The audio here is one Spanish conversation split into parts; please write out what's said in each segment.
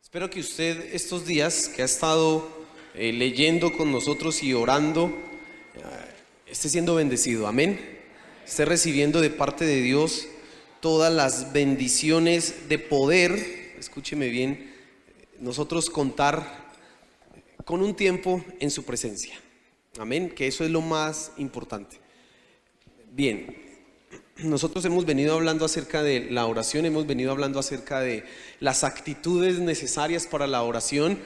Espero que usted estos días que ha estado leyendo con nosotros y orando, esté siendo bendecido, amén. Esté recibiendo de parte de Dios todas las bendiciones de poder, escúcheme bien, nosotros contar con un tiempo en su presencia, amén, que eso es lo más importante. Bien. Nosotros hemos venido hablando acerca de la oración, hemos venido hablando acerca de las actitudes necesarias para la oración.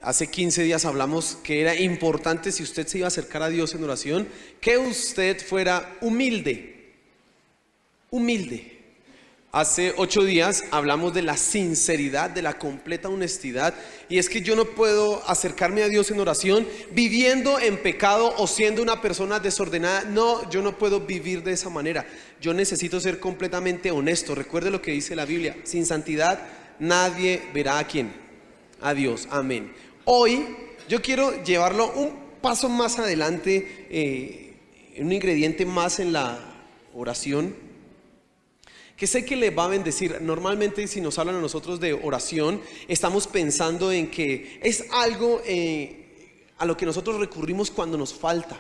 Hace 15 días hablamos que era importante, si usted se iba a acercar a Dios en oración, que usted fuera humilde. Hace 8 días hablamos de la sinceridad, de la completa honestidad, y es que yo no puedo acercarme a Dios en oración viviendo en pecado o siendo una persona desordenada. No, yo no puedo vivir de esa manera. Yo necesito ser completamente honesto. Recuerde lo que dice la Biblia: sin santidad nadie verá a quién, a Dios. Amén. Hoy yo quiero llevarlo un paso más adelante, un ingrediente más en la oración, que sé que le va a bendecir. Normalmente si nos hablan a nosotros de oración, estamos pensando en que es algo a lo que nosotros recurrimos cuando nos falta,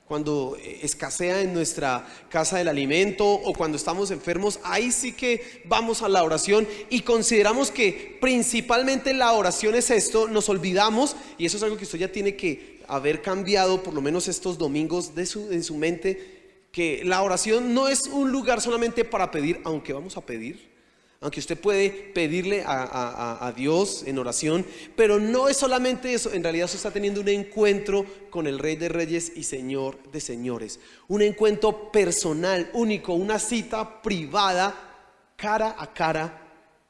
cuando escasea en nuestra casa el alimento o cuando estamos enfermos. Ahí sí que vamos a la oración y consideramos que principalmente la oración es esto. Nos olvidamos, y eso es algo que usted ya tiene que haber cambiado por lo menos estos domingos en su mente, que la oración no es un lugar solamente para pedir, aunque vamos a pedir, aunque usted puede pedirle a Dios en oración, pero no es solamente eso. En realidad usted está teniendo un encuentro con el Rey de Reyes y Señor de Señores, un encuentro personal, único, una cita privada, cara a cara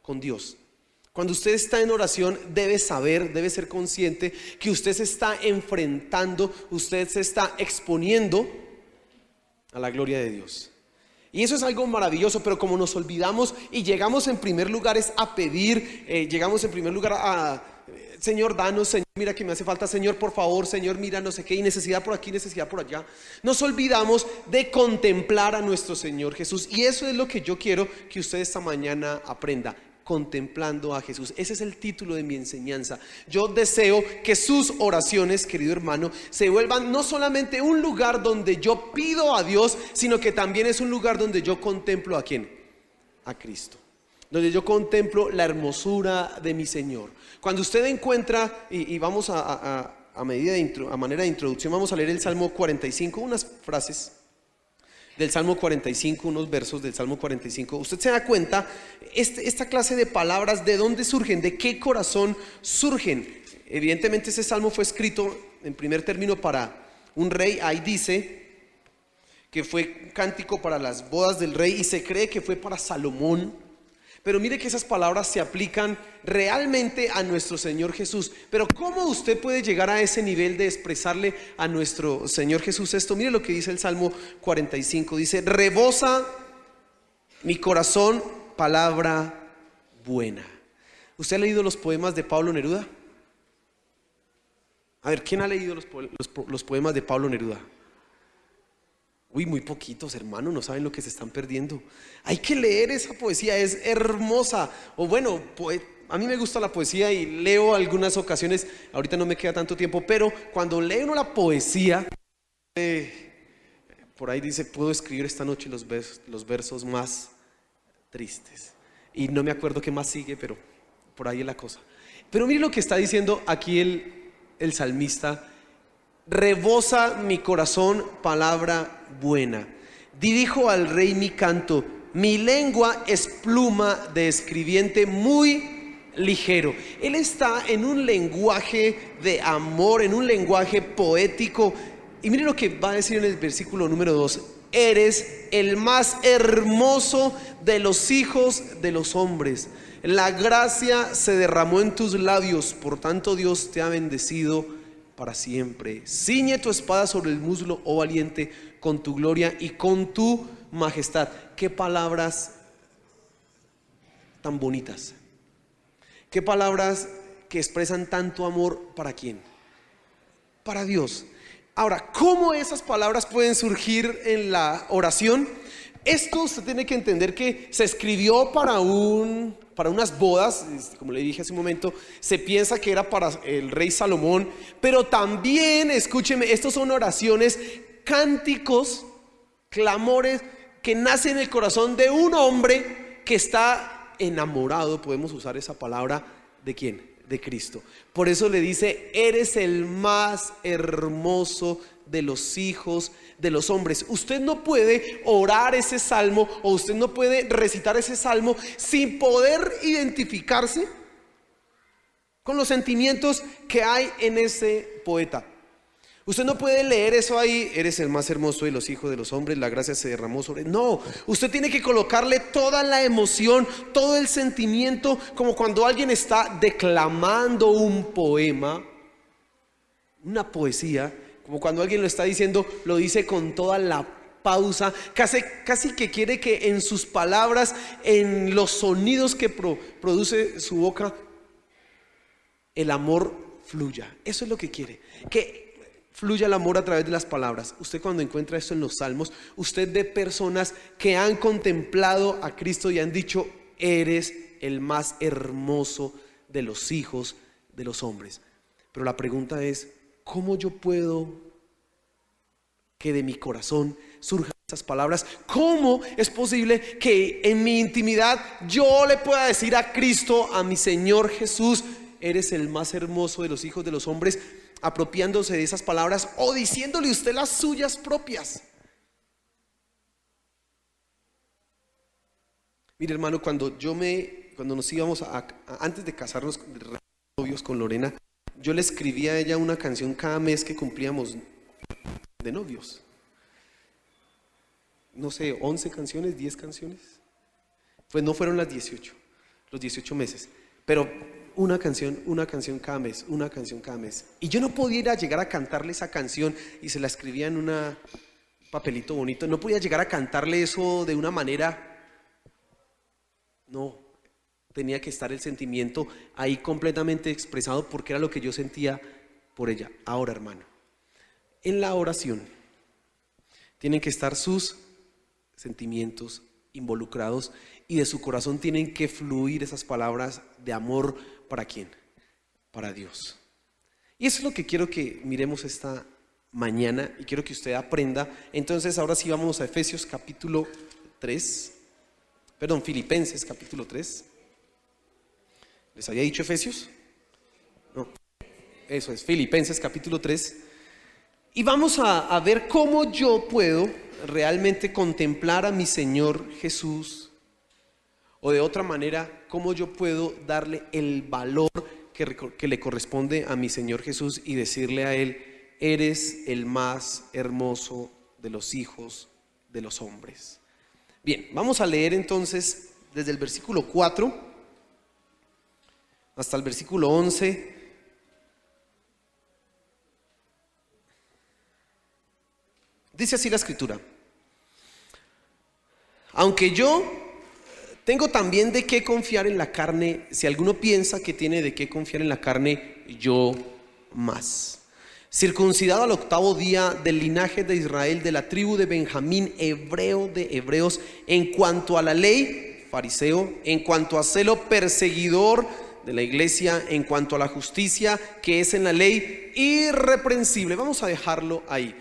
con Dios. Cuando usted está en oración, debe saber, debe ser consciente que usted se está enfrentando, usted se está exponiendo a la gloria de Dios. Y eso es algo maravilloso, pero como nos olvidamos y llegamos en primer lugar es a pedir, llegamos en primer lugar a Señor, danos, Señor, mira que me hace falta, Señor, por favor, Señor, mira no sé qué, y necesidad por aquí, necesidad por allá. Nos olvidamos de contemplar a nuestro Señor Jesús, y eso es lo que yo quiero que usted esta mañana aprenda: contemplando a Jesús. Ese es el título de mi enseñanza. Yo deseo que sus oraciones, querido hermano, se vuelvan no solamente un lugar donde yo pido a Dios, sino que también es un lugar donde yo contemplo ¿a quién? A Cristo, donde yo contemplo la hermosura de mi Señor. Cuando usted encuentra, y vamos a manera de introducción, vamos a leer el Salmo 45, unas frases del Salmo 45, unos versos del Salmo 45. Usted se da cuenta, esta clase de palabras, ¿de dónde surgen? ¿De qué corazón surgen? Evidentemente ese salmo fue escrito en primer término para un rey. Ahí dice que fue cántico para las bodas del rey y se cree que fue para Salomón. Pero mire que esas palabras se aplican realmente a nuestro Señor Jesús. Pero ¿cómo usted puede llegar a ese nivel de expresarle a nuestro Señor Jesús esto? Mire lo que dice el Salmo 45. Dice: rebosa mi corazón palabra buena. ¿Usted ha leído los poemas de Pablo Neruda? A ver, ¿quién ha leído los poemas de Pablo Neruda? Uy, muy poquitos, hermano, no saben lo que se están perdiendo. Hay que leer esa poesía, es hermosa. O bueno, a mí me gusta la poesía y leo algunas ocasiones. Ahorita no me queda tanto tiempo, pero cuando leo uno la poesía, por ahí dice: puedo escribir esta noche los versos más tristes. Y no me acuerdo qué más sigue, pero por ahí es la cosa. Pero mire lo que está diciendo aquí el salmista: rebosa mi corazón palabra buena. Dirijo al rey mi canto, mi lengua es pluma de escribiente muy ligero. Él está en un lenguaje de amor, en un lenguaje poético. Y mire lo que va a decir en el versículo número 2: eres el más hermoso de los hijos de los hombres. La gracia se derramó en tus labios, por tanto Dios te ha bendecido para siempre. Ciñe tu espada sobre el muslo, oh valiente, con tu gloria y con tu majestad. Qué palabras tan bonitas, qué palabras que expresan tanto amor. ¿Para quién? Para Dios. Ahora, ¿cómo esas palabras pueden surgir en la oración? Esto usted tiene que entender que se escribió para unas bodas, como le dije hace un momento, se piensa que era para el rey Salomón, pero también, escúcheme, estos son oraciones, cánticos, clamores que nacen en el corazón de un hombre que está enamorado, podemos usar esa palabra, ¿de quién? De Cristo. Por eso le dice, eres el más hermoso de los hijos de los hombres. Usted no puede orar ese salmo, o usted no puede recitar ese salmo sin poder identificarse con los sentimientos que hay en ese poeta. Usted no puede leer eso ahí, eres el más hermoso de los hijos de los hombres, la gracia se derramó sobre. No, usted tiene que colocarle toda la emoción, todo el sentimiento, como cuando alguien está declamando un poema, una poesía, como cuando alguien lo está diciendo, lo dice con toda la pausa, casi que quiere que en sus palabras, en los sonidos que produce su boca, el amor fluya. Eso es lo que quiere, que fluya el amor a través de las palabras. Usted cuando encuentra esto en los salmos, usted ve personas que han contemplado a Cristo y han dicho, eres el más hermoso de los hijos de los hombres. Pero la pregunta es, ¿cómo yo puedo que de mi corazón surjan esas palabras? ¿Cómo es posible que en mi intimidad yo le pueda decir a Cristo, a mi Señor Jesús, eres el más hermoso de los hijos de los hombres, apropiándose de esas palabras o diciéndole usted las suyas propias? Mire, hermano, cuando nos íbamos antes de casarnos de novios con Lorena, yo le escribía a ella una canción cada mes que cumplíamos de novios. No sé, 11 canciones, 10 canciones. Pues no fueron los 18 meses, pero una canción cada mes, una canción cada mes. Y yo no podía llegar a cantarle esa canción y se la escribía en un papelito bonito. No podía llegar a cantarle eso de una manera, no, tenía que estar el sentimiento ahí completamente expresado porque era lo que yo sentía por ella. Ahora, hermano, en la oración tienen que estar sus sentimientos involucrados y de su corazón tienen que fluir esas palabras de amor. ¿Para quién? Para Dios. Y eso es lo que quiero que miremos esta mañana y quiero que usted aprenda. Entonces ahora sí vamos a Filipenses capítulo 3. ¿Les había dicho Efesios? No, eso es Filipenses capítulo 3. Y vamos a ver cómo yo puedo realmente contemplar a mi Señor Jesús, o de otra manera, cómo yo puedo darle el valor que le corresponde a mi Señor Jesús y decirle a Él, eres el más hermoso de los hijos de los hombres. Bien, vamos a leer entonces desde el versículo 4 hasta el versículo 11. Dice así la escritura: aunque yo tengo también de qué confiar en la carne, si alguno piensa que tiene de qué confiar en la carne, yo más. Circuncidado al 8º día, del linaje de Israel, de la tribu de Benjamín, hebreo de hebreos, en cuanto a la ley, fariseo, en cuanto a celo, perseguidor de la iglesia, en cuanto a la justicia que es en la ley, irreprensible. Vamos a dejarlo ahí.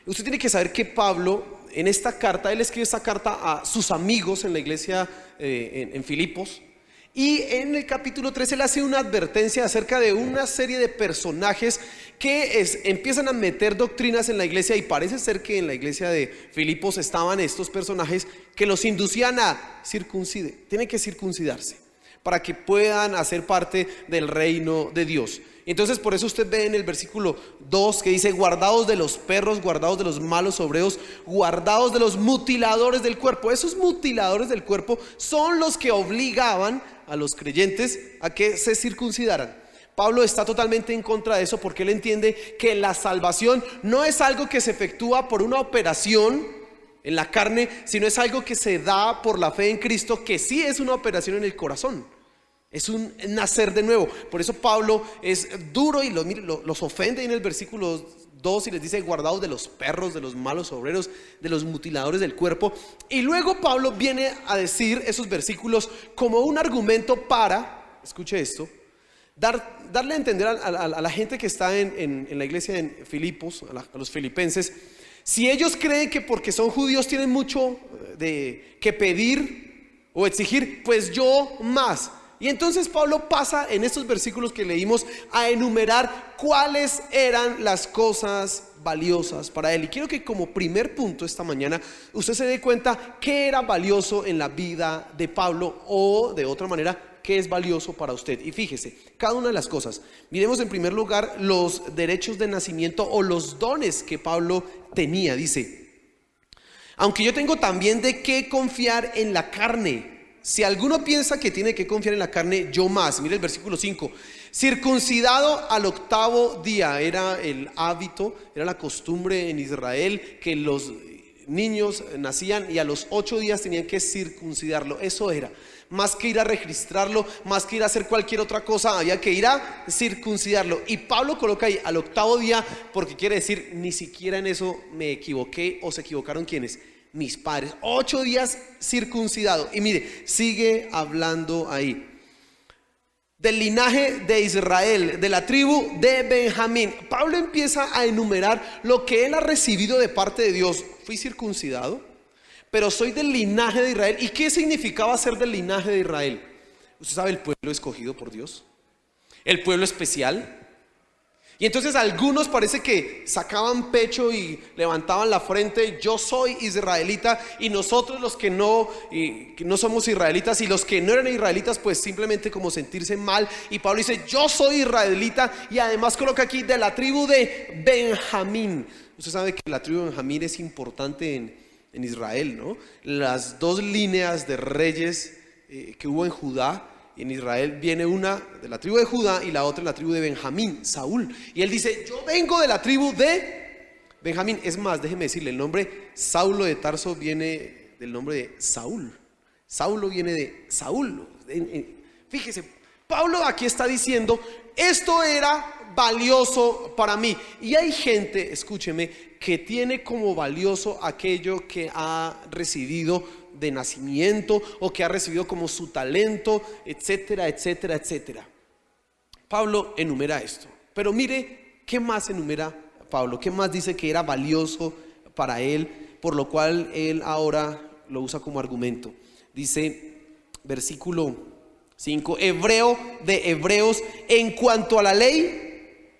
Usted tiene que saber que Pablo, en esta carta, él escribe esta carta a sus amigos en la iglesia en Filipos, y en el capítulo 3 él hace una advertencia acerca de una serie de personajes que empiezan a meter doctrinas en la iglesia, y parece ser que en la iglesia de Filipos estaban estos personajes que los inducían a tienen que circuncidarse para que puedan hacer parte del reino de Dios. Entonces por eso usted ve en el versículo 2 que dice: guardaos de los perros, guardaos de los malos obreros, guardaos de los mutiladores del cuerpo. Esos mutiladores del cuerpo son los que obligaban a los creyentes a que se circuncidaran. Pablo está totalmente en contra de eso, porque él entiende que la salvación no es algo que se efectúa por una operación en la carne, sino es algo que se da por la fe en Cristo, que sí es una operación en el corazón. Es un nacer de nuevo. Por eso Pablo es duro y los ofende en el versículo 2 y les dice guardaos de los perros, de los malos obreros, de los mutiladores del cuerpo. Y luego Pablo viene a decir esos versículos como un argumento para, escuche esto, darle a entender a la gente que está en la iglesia en Filipos, a los filipenses, si ellos creen que porque son judíos tienen mucho que pedir o exigir, pues yo más. Y entonces Pablo pasa en estos versículos que leímos a enumerar cuáles eran las cosas valiosas para él. Y quiero que como primer punto esta mañana usted se dé cuenta qué era valioso en la vida de Pablo, o de otra manera, qué es valioso para usted. Y fíjese, cada una de las cosas. Miremos en primer lugar los derechos de nacimiento o los dones que Pablo tenía. Dice: aunque yo tengo también de qué confiar en la carne, si alguno piensa que tiene que confiar en la carne, yo más. Mire el versículo 5. Circuncidado al 8º día. Era el hábito, era la costumbre en Israel que los niños nacían y a los 8 días tenían que circuncidarlo. Eso era, más que ir a registrarlo, más que ir a hacer cualquier otra cosa, había que ir a circuncidarlo. Y Pablo coloca ahí al 8º día, porque quiere decir, ni siquiera en eso me equivoqué, o se equivocaron quienes, mis padres. 8 días circuncidado. Y mire, sigue hablando ahí del linaje de Israel, de la tribu de Benjamín. Pablo empieza a enumerar lo que él ha recibido de parte de Dios. Fui circuncidado, pero soy del linaje de Israel. ¿Y qué significaba ser del linaje de Israel? Usted sabe, el pueblo escogido por Dios, el pueblo especial. Y entonces algunos parece que sacaban pecho y levantaban la frente: yo soy israelita. Y nosotros los que no somos israelitas, y los que no eran israelitas, pues simplemente como sentirse mal. Y Pablo dice: yo soy israelita, y además coloca aquí de la tribu de Benjamín. Usted sabe que la tribu de Benjamín es importante en Israel, ¿no? Las 2 líneas de reyes que hubo en Judá, en Israel, viene una de la tribu de Judá y la otra de la tribu de Benjamín, Saúl. Y él dice: yo vengo de la tribu de Benjamín. Es más, déjeme decirle, el nombre Saulo de Tarso viene del nombre de Saúl. Saulo viene de Saúl. Fíjese, Pablo aquí está diciendo: esto era valioso para mí. Y hay gente, escúcheme, que tiene como valioso aquello que ha recibido de nacimiento, o que ha recibido como su talento, etcétera, etcétera, etcétera. Pablo enumera esto, pero mire qué más enumera Pablo, qué más dice que era valioso para él, por lo cual él ahora lo usa como argumento. Dice, versículo 5, hebreo de hebreos, en cuanto a la ley,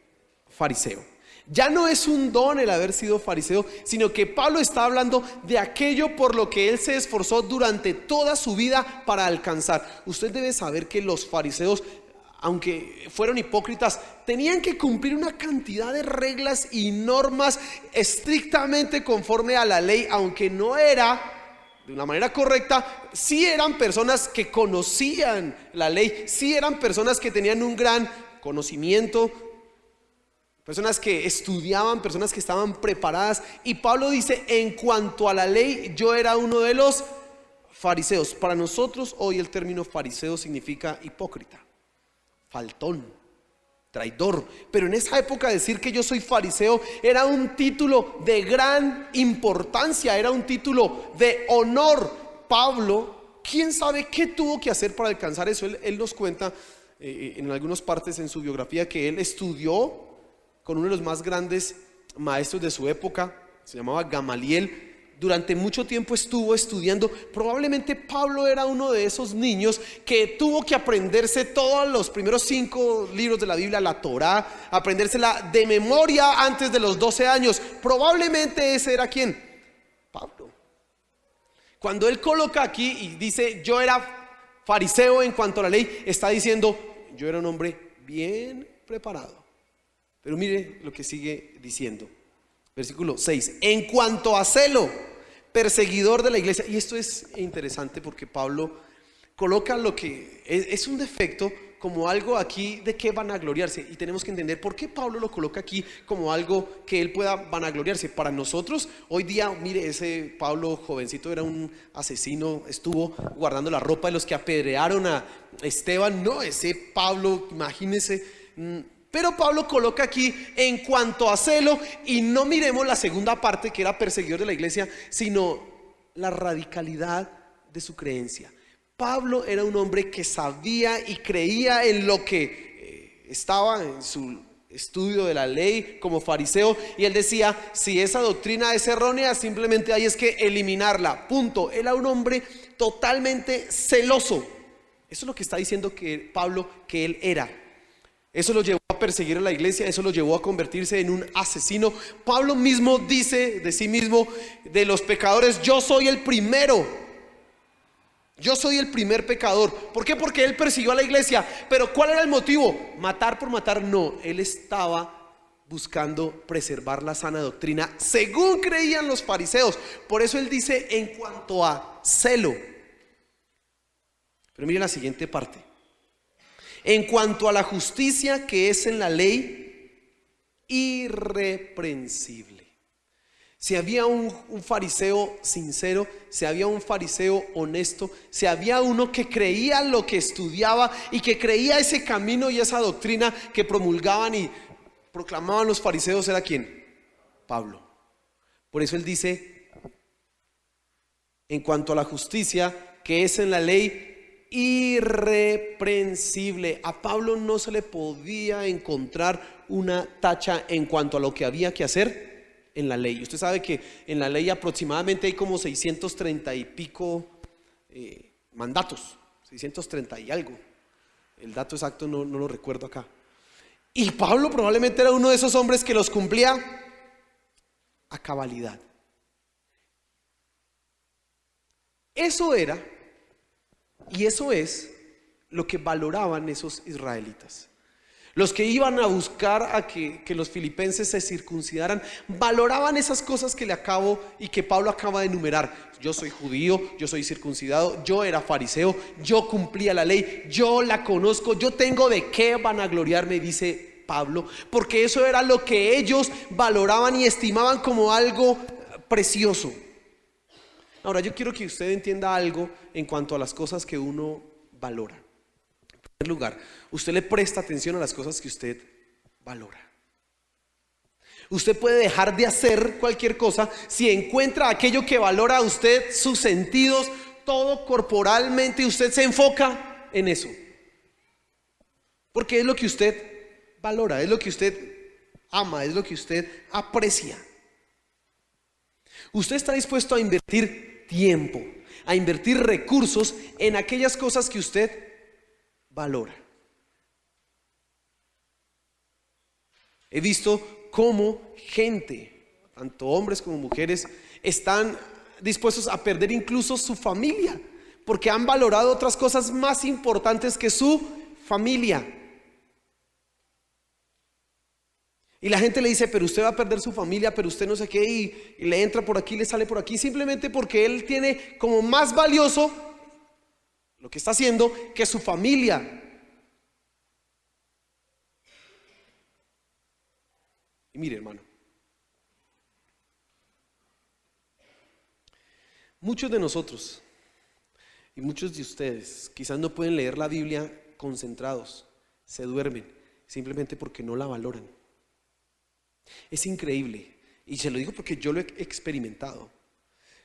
fariseo. Ya no es un don el haber sido fariseo, sino que Pablo está hablando de aquello por lo que él se esforzó durante toda su vida para alcanzar. Usted debe saber que los fariseos, aunque fueron hipócritas, tenían que cumplir una cantidad de reglas y normas estrictamente conforme a la ley, aunque no era de una manera correcta. Sí eran personas que conocían la ley, sí eran personas que tenían un gran conocimiento, personas que estudiaban, personas que estaban preparadas. Y Pablo dice: en cuanto a la ley, yo era uno de los fariseos. Para nosotros hoy el término fariseo significa hipócrita, faltón, traidor. Pero en esa época decir que yo soy fariseo era un título de gran importancia, era un título de honor. Pablo, quién sabe qué tuvo que hacer para alcanzar eso. Él nos cuenta en algunas partes en su biografía que él estudió con uno de los más grandes maestros de su época, se llamaba Gamaliel. Durante mucho tiempo estuvo estudiando. Probablemente Pablo era uno de esos niños que tuvo que aprenderse todos los primeros 5 libros de la Biblia, la Torá, aprendérsela de memoria antes de los 12 años. Probablemente ese era ¿quién? Pablo. Cuando él coloca aquí y dice: yo era fariseo en cuanto a la ley, está diciendo: yo era un hombre bien preparado. Pero mire lo que sigue diciendo, versículo 6, en cuanto a celo, perseguidor de la iglesia. Y esto es interesante porque Pablo coloca lo que es un defecto como algo aquí de que vanagloriarse. Y tenemos que entender por qué Pablo lo coloca aquí como algo que él pueda vanagloriarse. Para nosotros hoy día, mire, ese Pablo jovencito era un asesino, estuvo guardando la ropa de los que apedrearon a Esteban. No, ese Pablo, imagínense, Pero Pablo coloca aquí en cuanto a celo, y no miremos la segunda parte que era perseguidor de la iglesia, sino la radicalidad de su creencia. Pablo era un hombre que sabía y creía en lo que estaba en su estudio de la ley como fariseo, y él decía: si esa doctrina es errónea, simplemente hay es que eliminarla, punto. Era un hombre totalmente celoso. Eso es lo que está diciendo que Pablo, que él era. Eso lo llevó a perseguir a la iglesia, eso lo llevó a convertirse en un asesino. Pablo mismo dice de sí mismo, de los pecadores: yo soy el primero. Yo soy el primer pecador. ¿Por qué? Porque él persiguió a la iglesia. Pero ¿cuál era el motivo? ¿Matar por matar? No, él estaba buscando preservar la sana doctrina, según creían los fariseos. Por eso él dice: en cuanto a celo. Pero mire la siguiente parte: en cuanto a la justicia que es en la ley, irreprensible. Si había un fariseo sincero, si había un fariseo honesto, si había uno que creía lo que estudiaba y que creía ese camino y esa doctrina que promulgaban y proclamaban los fariseos, ¿era quién? Pablo. Por eso él dice: en cuanto a la justicia que es en la ley, irreprensible. A Pablo no se le podía encontrar una tacha en cuanto a lo que había que hacer en la ley. Usted sabe que en la ley aproximadamente hay como 630 y pico mandatos, 630 y algo. El dato exacto no lo recuerdo acá. Y Pablo probablemente era uno de esos hombres que los cumplía a cabalidad. Eso era y eso es lo que valoraban esos israelitas. Los que iban a buscar a que los filipenses se circuncidaran, valoraban esas cosas que le acabo y que Pablo acaba de enumerar. Yo soy judío, yo soy circuncidado, yo era fariseo, yo cumplía la ley, yo la conozco, yo tengo de qué vanagloriarme, dice Pablo, porque eso era lo que ellos valoraban y estimaban como algo precioso. Ahora, yo quiero que usted entienda algo en cuanto a las cosas que uno valora. En primer lugar, usted le presta atención a las cosas que usted valora. Usted puede dejar de hacer cualquier cosa si encuentra aquello que valora a usted, sus sentidos, todo corporalmente, y usted se enfoca en eso. Porque es lo que usted valora, es lo que usted ama, es lo que usted aprecia. Usted está dispuesto a invertir tiempo, a invertir recursos en aquellas cosas que usted valora. He visto cómo gente, tanto hombres como mujeres, están dispuestos a perder incluso su familia, porque han valorado otras cosas más importantes que su familia. Y la gente le dice: pero usted va a perder su familia, pero usted no sé qué, y le entra por aquí, le sale por aquí, simplemente porque él tiene como más valioso lo que está haciendo que su familia. Y mire, hermano, muchos de nosotros y muchos de ustedes quizás no pueden leer la Biblia concentrados, se duermen simplemente porque no la valoran. Es increíble, y se lo digo porque yo lo he experimentado.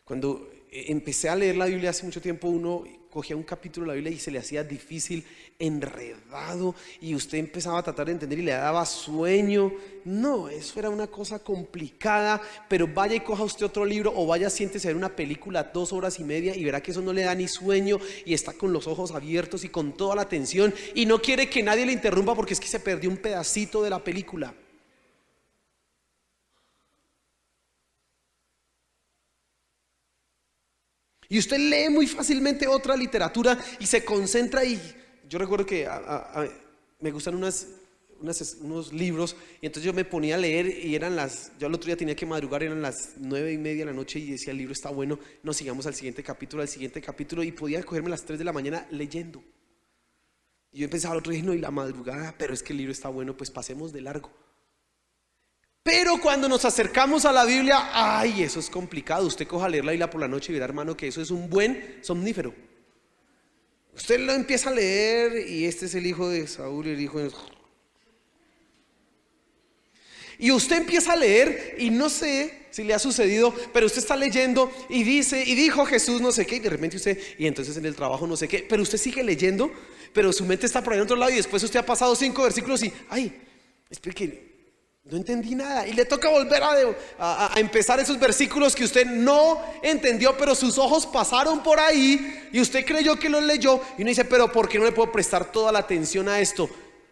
Cuando empecé a leer la Biblia hace mucho tiempo, uno cogía un capítulo de la Biblia y se le hacía difícil, enredado, y usted empezaba a tratar de entender y le daba sueño. No, eso era una cosa complicada. Pero vaya y coja usted otro libro, o vaya, siéntese a ver una película 2 horas y media y verá que eso no le da ni sueño, y está con los ojos abiertos y con toda la atención, y no quiere que nadie le interrumpa porque es que se perdió un pedacito de la película. Y usted lee muy fácilmente otra literatura y se concentra. Y yo recuerdo que me gustan unos libros, y entonces yo me ponía a leer y yo el otro día tenía que madrugar, eran las 9:30 de la noche, y decía: el libro está bueno, nos sigamos al siguiente capítulo, y podía cogerme a las 3 de la mañana leyendo. Y yo pensaba el otro día: no, y la madrugada, pero es que el libro está bueno, pues pasemos de largo. Pero cuando nos acercamos a la Biblia, ay, eso es complicado. Usted coja a leer la Biblia por la noche y verá, hermano, que eso es un buen somnífero. Usted lo empieza a leer y este es el hijo de Saúl y el hijo de... Y usted empieza a leer y no sé si le ha sucedido, pero usted está leyendo y dice, y dijo Jesús no sé qué, y de repente usted, y entonces en el trabajo no sé qué, pero usted sigue leyendo, pero su mente está por ahí en otro lado y después usted ha pasado 5 versículos y, ay, espere que no entendí nada. Y le toca volver a empezar esos versículos que usted no entendió, pero sus ojos pasaron por ahí y usted creyó que los leyó. Y uno dice, pero ¿por qué no le puedo prestar toda la atención a esto?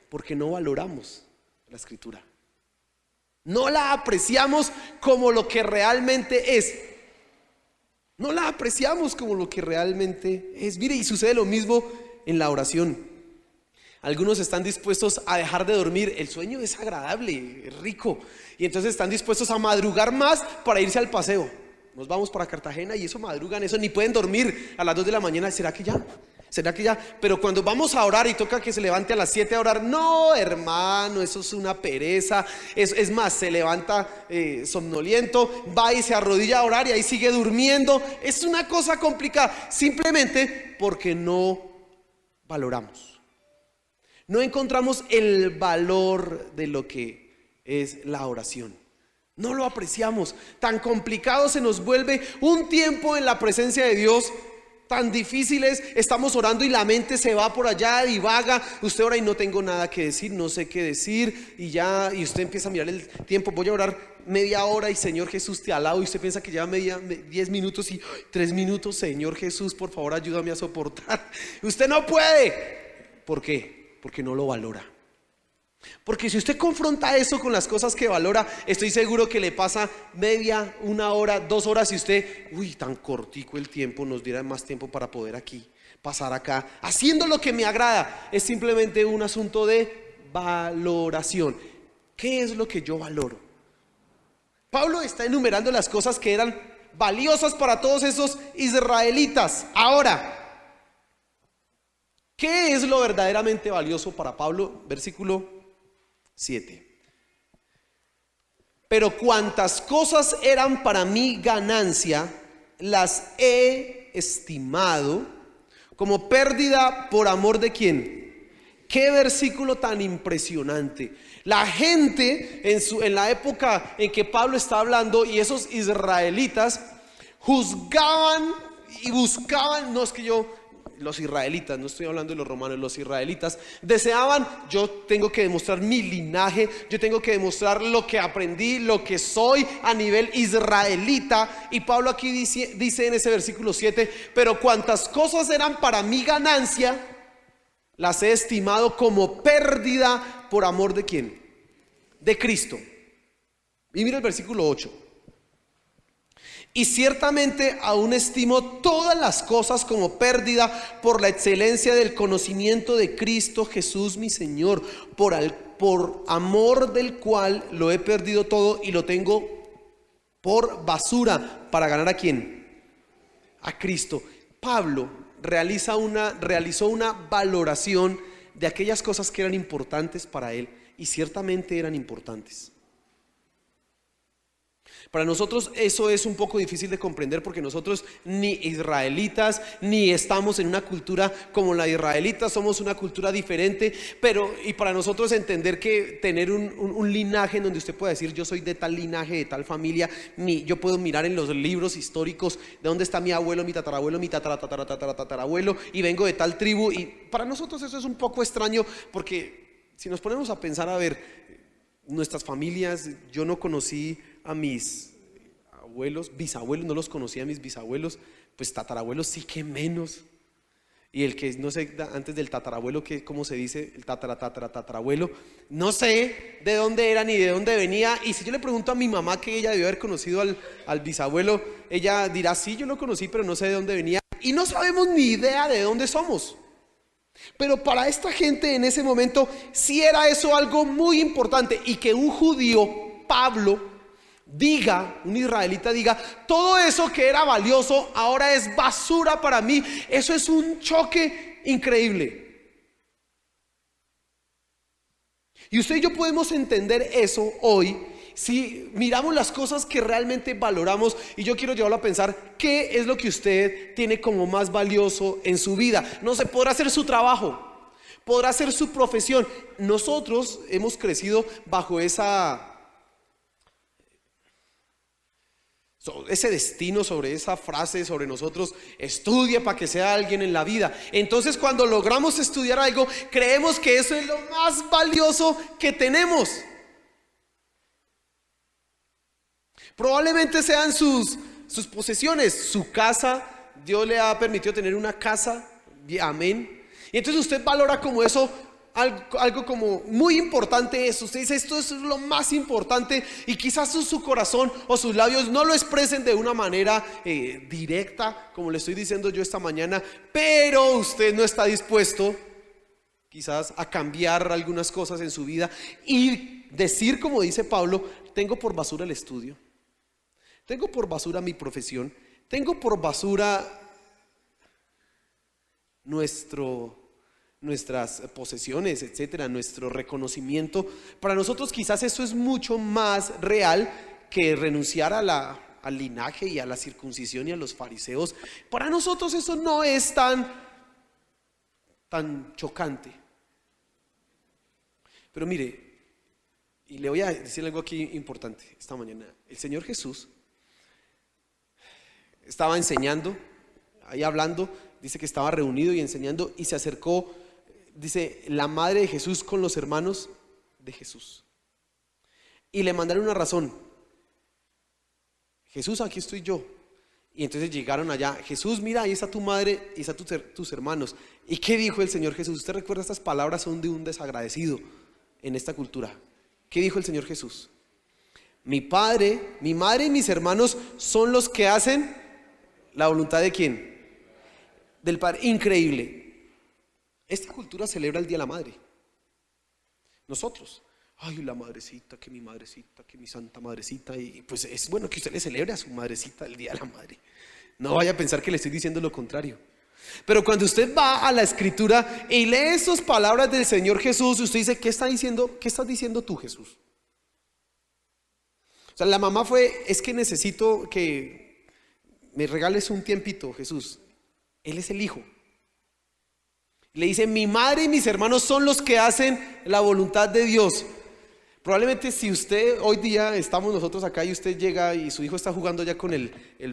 Porque no valoramos la escritura. No la apreciamos como lo que realmente es. No la apreciamos como lo que realmente es. Mire, y sucede lo mismo en la oración. Algunos están dispuestos a dejar de dormir. El sueño es agradable, es rico. Y entonces están dispuestos a madrugar más para irse al paseo. Nos vamos para Cartagena y eso madrugan, eso ni pueden dormir a las 2 de la mañana. ¿Será que ya? ¿Será que ya? Pero cuando vamos a orar y toca que se levante a las 7 a orar, no, hermano, eso es una pereza. Es más, se levanta somnoliento, va y se arrodilla a orar y ahí sigue durmiendo. Es una cosa complicada, simplemente porque no valoramos. No encontramos el valor de lo que es la oración. No lo apreciamos. Tan complicado se nos vuelve un tiempo en la presencia de Dios. Tan difíciles, estamos orando y la mente se va por allá, divaga. Usted ora y no tengo nada que decir, no sé qué decir. Y ya, y usted empieza a mirar el tiempo. Voy a orar media hora y Señor Jesús te alabo. Y usted piensa que lleva 10 minutos y 3 minutos. Señor Jesús, por favor ayúdame a soportar. Usted no puede. ¿Por qué? Porque no lo valora. Porque si usted confronta eso con las cosas que valora, estoy seguro que le pasa media, 1 hora, 2 horas y usted, uy, tan cortico el tiempo, nos diera más tiempo para poder aquí, pasar acá, haciendo lo que me agrada. Es simplemente un asunto de valoración. ¿Qué es lo que yo valoro? Pablo está enumerando las cosas que eran valiosas para todos esos israelitas. Ahora, ¿qué es lo verdaderamente valioso para Pablo? Versículo 7. Pero cuantas cosas eran para mí ganancia, las he estimado como pérdida por amor de ¿quién? Qué versículo tan impresionante. La gente en la época en que Pablo está hablando, y esos israelitas juzgaban y buscaban, no es que los israelitas, no estoy hablando de los romanos, los israelitas deseaban, yo tengo que demostrar mi linaje, yo tengo que demostrar lo que aprendí, lo que soy a nivel israelita. Y Pablo aquí dice en ese versículo 7, pero cuantas cosas eran para mi ganancia, las he estimado como pérdida por amor de ¿quién? De Cristo. Y mira el versículo 8. Y ciertamente aún estimo todas las cosas como pérdida por la excelencia del conocimiento de Cristo Jesús mi Señor, por amor del cual lo he perdido todo y lo tengo por basura para ganar ¿a quién? A Cristo. Pablo realizó una valoración de aquellas cosas que eran importantes para él, y ciertamente eran importantes. Para nosotros eso es un poco difícil de comprender, porque nosotros ni israelitas ni estamos en una cultura como la israelita, somos una cultura diferente. Y para nosotros entender que tener un linaje en donde usted pueda decir yo soy de tal linaje, de tal familia, yo puedo mirar en los libros históricos de dónde está mi abuelo, mi tatarabuelo, mi tatarabuelo, y vengo de tal tribu. Y para nosotros eso es un poco extraño, porque si nos ponemos a pensar, a ver, nuestras familias, yo no conocí a mis abuelos, bisabuelos, no los conocía a mis bisabuelos, pues tatarabuelos sí que menos. Y el que no sé, antes del tatarabuelo, ¿cómo se dice? El tatarabuelo, no sé de dónde era ni de dónde venía. Y si yo le pregunto a mi mamá, que ella debió haber conocido al bisabuelo, ella dirá, sí, yo lo conocí, pero no sé de dónde venía. Y no sabemos ni idea de dónde somos. Pero para esta gente en ese momento sí era eso algo muy importante. Y que un judío, Pablo, diga, un israelita diga, todo eso que era valioso ahora es basura para mí, eso es un choque increíble. Y usted y yo podemos entender eso hoy si miramos las cosas que realmente valoramos. Y yo quiero llevarlo a pensar, ¿qué es lo que usted tiene como más valioso en su vida? No sé, podrá ser su trabajo, podrá ser su profesión. Nosotros hemos crecido bajo esa ese destino, sobre esa frase, sobre nosotros: estudia para que sea alguien en la vida. Entonces, cuando logramos estudiar algo, creemos que eso es lo más valioso que tenemos. Probablemente sean sus posesiones, su casa. Dios le ha permitido tener una casa, amén. Y entonces usted valora como eso, algo como muy importante eso. Usted dice: esto es lo más importante, y quizás su corazón o sus labios no lo expresen de una manera directa, como le estoy diciendo yo esta mañana, pero usted no está dispuesto quizás a cambiar algunas cosas en su vida y decir, como dice Pablo: tengo por basura el estudio, tengo por basura mi profesión, tengo por basura nuestras posesiones, etcétera, nuestro reconocimiento. Para nosotros quizás eso es mucho más real que renunciar al linaje y a la circuncisión y a los fariseos. Para nosotros eso no es tan chocante. Pero mire, y le voy a decir algo aquí importante esta mañana. El Señor Jesús estaba enseñando, ahí hablando, dice que estaba reunido y enseñando, y se acercó, dice, la madre de Jesús con los hermanos de Jesús, y le mandaron una razón: Jesús, aquí estoy yo. Y entonces llegaron allá: Jesús, mira, ahí está tu madre y están tus hermanos. ¿Y qué dijo el Señor Jesús? Usted recuerda, estas palabras son de un desagradecido en esta cultura. ¿Qué dijo el Señor Jesús? Mi padre, mi madre y mis hermanos son los que hacen la voluntad ¿de quién? Del Padre. Increíble. Esta cultura celebra el Día de la Madre. Nosotros: ay, la madrecita, que mi santa madrecita. Y pues es bueno que usted le celebre a su madrecita el Día de la Madre. No vaya a pensar que le estoy diciendo lo contrario. Pero cuando usted va a la Escritura y lee esas palabras del Señor Jesús, usted dice: ¿qué está diciendo? ¿Qué estás diciendo tú, Jesús? O sea, la mamá fue: es que necesito que me regales un tiempito, Jesús. Él es el hijo. Le dice: mi madre y mis hermanos son los que hacen la voluntad de Dios. Probablemente si usted, hoy día estamos nosotros acá y usted llega y su hijo está jugando ya con el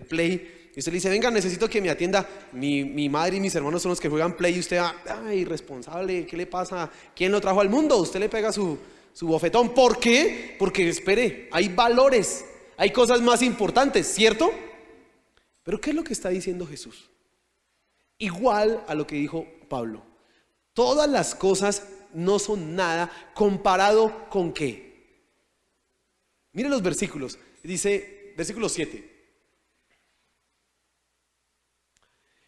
Play, y usted le dice: venga, necesito que me atienda mi madre y mis hermanos son los que juegan Play, y usted: ay, irresponsable, ¿qué le pasa? ¿Quién lo trajo al mundo? Usted le pega su bofetón. ¿Por qué? Porque espere, hay valores, hay cosas más importantes, ¿cierto? Pero ¿qué es lo que está diciendo Jesús? Igual a lo que dijo Pablo: todas las cosas no son nada comparado con ¿qué? Miren los versículos. Dice, versículo 7.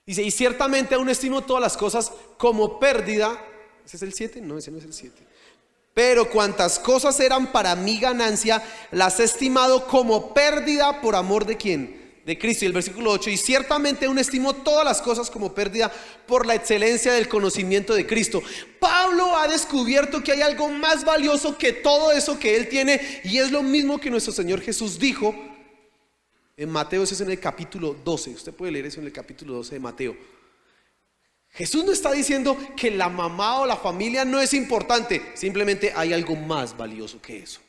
Dice: y ciertamente aún estimo todas las cosas como pérdida. ¿Ese es el 7? No, ese no es el 7. Pero cuantas cosas eran para mi ganancia, las he estimado como pérdida por amor ¿de quién? De Cristo. Y el versículo 8: y ciertamente aún estimo todas las cosas como pérdida por la excelencia del conocimiento de Cristo. Pablo ha descubierto que hay algo más valioso que todo eso que él tiene, y es lo mismo que nuestro Señor Jesús dijo en Mateo. Eso es en el capítulo 12. Usted puede leer eso en el capítulo 12 de Mateo. Jesús no está diciendo que la mamá o la familia no es importante. Simplemente hay algo más valioso que eso.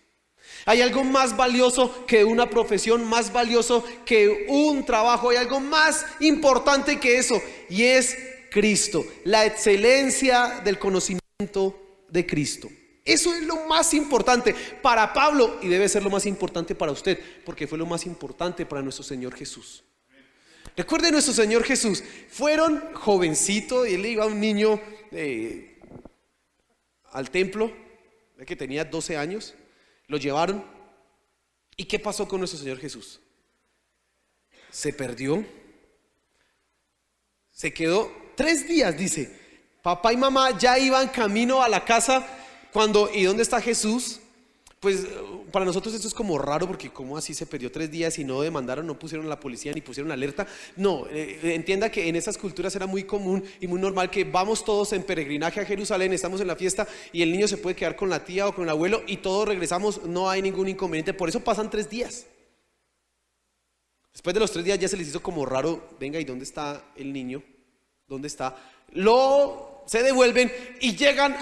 Hay algo más valioso que una profesión, más valioso que un trabajo. Hay algo más importante que eso, y es Cristo, la excelencia del conocimiento de Cristo. Eso es lo más importante para Pablo, y debe ser lo más importante para usted, porque fue lo más importante para nuestro Señor Jesús. Recuerde, nuestro Señor Jesús, fueron jovencito y él iba a un niño al templo, que tenía 12 años. Lo llevaron. ¿Y qué pasó con nuestro Señor Jesús? Se perdió. Se quedó 3 días, dice. Papá y mamá ya iban camino a la casa cuando, ¿y dónde está Jesús? Pues para nosotros esto es como raro, porque ¿cómo así se perdió 3 días y no demandaron, no pusieron a la policía ni pusieron alerta? No, entienda que en esas culturas era muy común y muy normal que vamos todos en peregrinaje a Jerusalén, estamos en la fiesta y el niño se puede quedar con la tía o con el abuelo y todos regresamos, no hay ningún inconveniente. Por eso pasan 3 días. Después de los 3 días ya se les hizo como raro: venga, ¿y dónde está el niño? ¿Dónde está? Se devuelven y llegan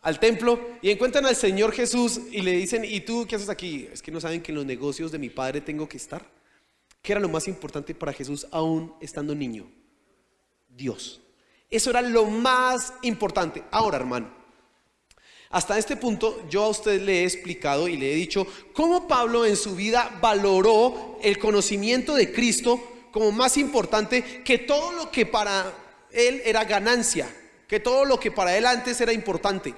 al templo y encuentran al Señor Jesús y le dicen: ¿y tú qué haces aquí? Es que no saben que en los negocios de mi padre tengo que estar. ¿Qué era lo más importante para Jesús aún estando niño? Dios. Eso era lo más importante. Ahora, hermano, hasta este punto yo a usted le he explicado y le he dicho cómo Pablo en su vida valoró el conocimiento de Cristo como más importante que todo lo que para él era ganancia, que todo lo que para él antes era importante.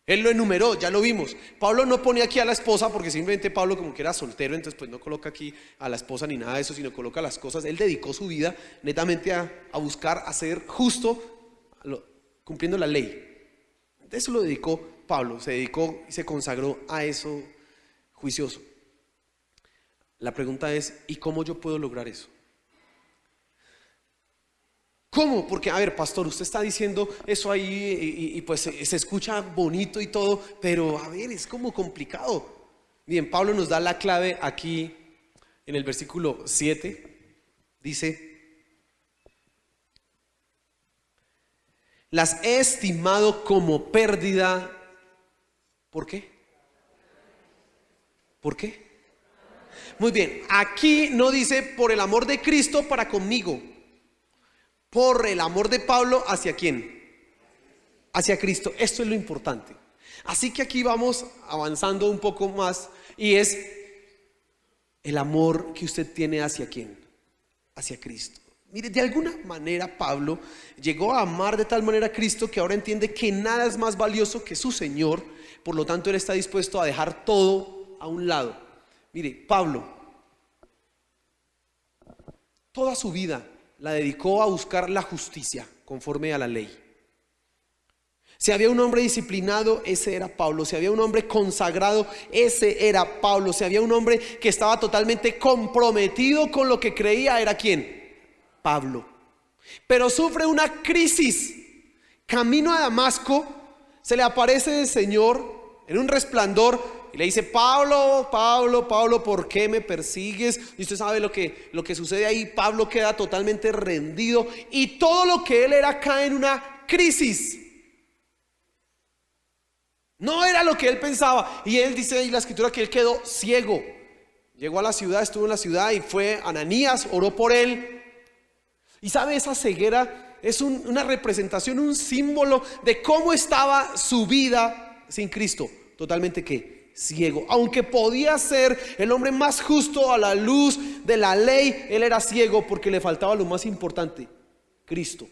Él lo enumeró, ya lo vimos. Pablo no pone aquí a la esposa porque simplemente Pablo como que era soltero, entonces pues no coloca aquí a la esposa ni nada de eso, sino coloca las cosas. Él dedicó su vida netamente a buscar, a ser justo, cumpliendo la ley. Eso lo dedicó Pablo, se dedicó y se consagró a eso juicioso. La pregunta es: ¿y cómo yo puedo lograr eso? ¿Cómo? Porque, a ver, pastor, usted está diciendo eso ahí y pues se escucha bonito y todo, pero a ver, es como complicado. Bien, Pablo nos da la clave aquí en el versículo 7. Dice: las he estimado como pérdida. ¿Por qué? ¿Por qué? Muy bien, aquí no dice por el amor de Cristo para conmigo. Por el amor de Pablo, ¿hacia quién? Hacia Cristo. Esto es lo importante. Así que aquí vamos avanzando un poco más, y es el amor que usted tiene hacia quién, hacia Cristo. Mire, de alguna manera Pablo llegó a amar de tal manera a Cristo que ahora entiende que nada es más valioso que su Señor. Por lo tanto, él está dispuesto a dejar todo a un lado. Mire, Pablo toda su vida la dedicó a buscar la justicia conforme a la ley. Si había un hombre disciplinado, ese era Pablo. Si había un hombre consagrado, ese era Pablo. Si había un hombre que estaba totalmente comprometido con lo que creía, ¿era quién? Pablo. Pero sufre una crisis. Camino a Damasco, se le aparece el Señor en un resplandor y le dice: Pablo, Pablo, Pablo, ¿por qué me persigues? Y usted sabe lo que sucede ahí. Pablo queda totalmente rendido y todo lo que él era cae en una crisis. No era lo que él pensaba. Y él dice en la escritura que él quedó ciego. Llegó a la ciudad, estuvo en la ciudad y fue Ananías, oró por él. Y sabe, esa ceguera es una representación, un símbolo de cómo estaba su vida sin Cristo. Totalmente ¿qué? Ciego. Aunque podía ser el hombre más justo a la luz de la ley, él era ciego porque le faltaba lo más importante: Cristo.